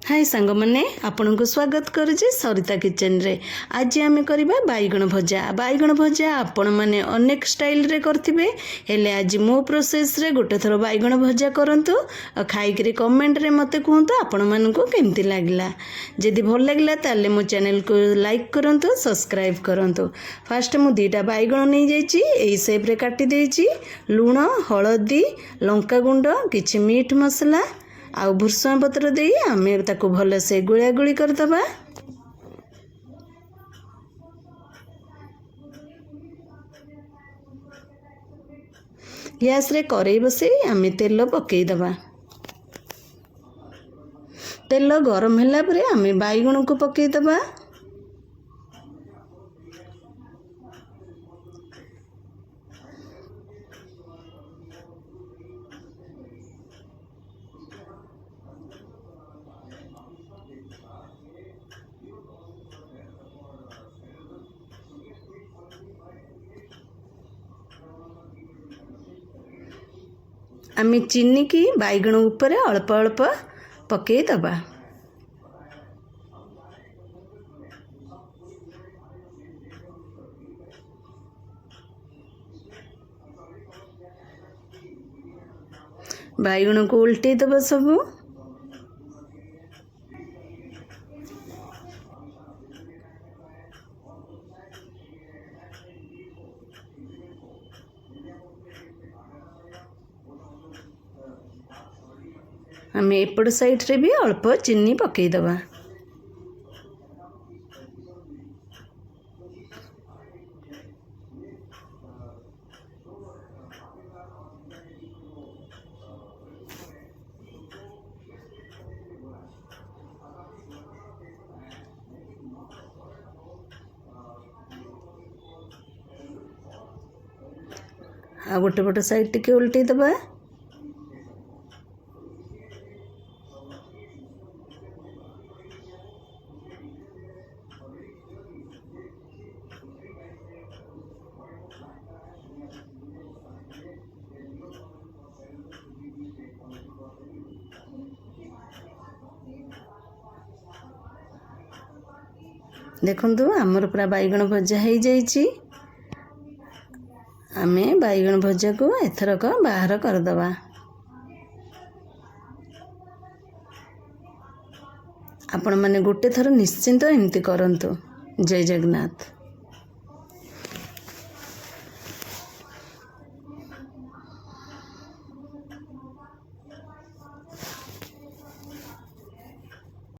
हाय सांग मैंने आपण को स्वागत करुचे सरिता किचन रे। आज आम करवा बैगण भजा आपण मैंने अनेक स्टाइल रे करथिबे हेले आज मो प्रोसेस रे गोटे थर बैगण भजा करंतु और खाई कमेंट रे मते कहंतु आपण मन को केमती लागला। जदि भल लागला ताले मो चैनल को लाइक करंतु सब्सक्राइब करंतु। फास्ट मु दीटा बैगण नहीं जाइछि एई शेप रे काटी देछि। लूण हळदी लंका गुंड किछि मीठ मसला आउ भुर्सुंगा पत्र दे आमे ताको भल से गुळा गुळी करदबा। गैस रे करेई बसे आमे तेल पकई दबा। तेल गरम होला परे आमे बैगण को पकई दबा। आमे चीनी की बैगण ऊपर अल्प अल्प पकई दबा। बैगण को उल्टे दबा सबू। आम एपट साइड रे भी अल्प चीनी पकई दबा। आ गोटे पट साइड टिके उल्टे दबा। देखंतु आमर पूरा बैगण भजा हो जाइछि। आमे बैगण भजा को एथरक बाहर करदबा। आपण माने गोटे थर निश्चिंत एमती करंतु। जय जगन्नाथ।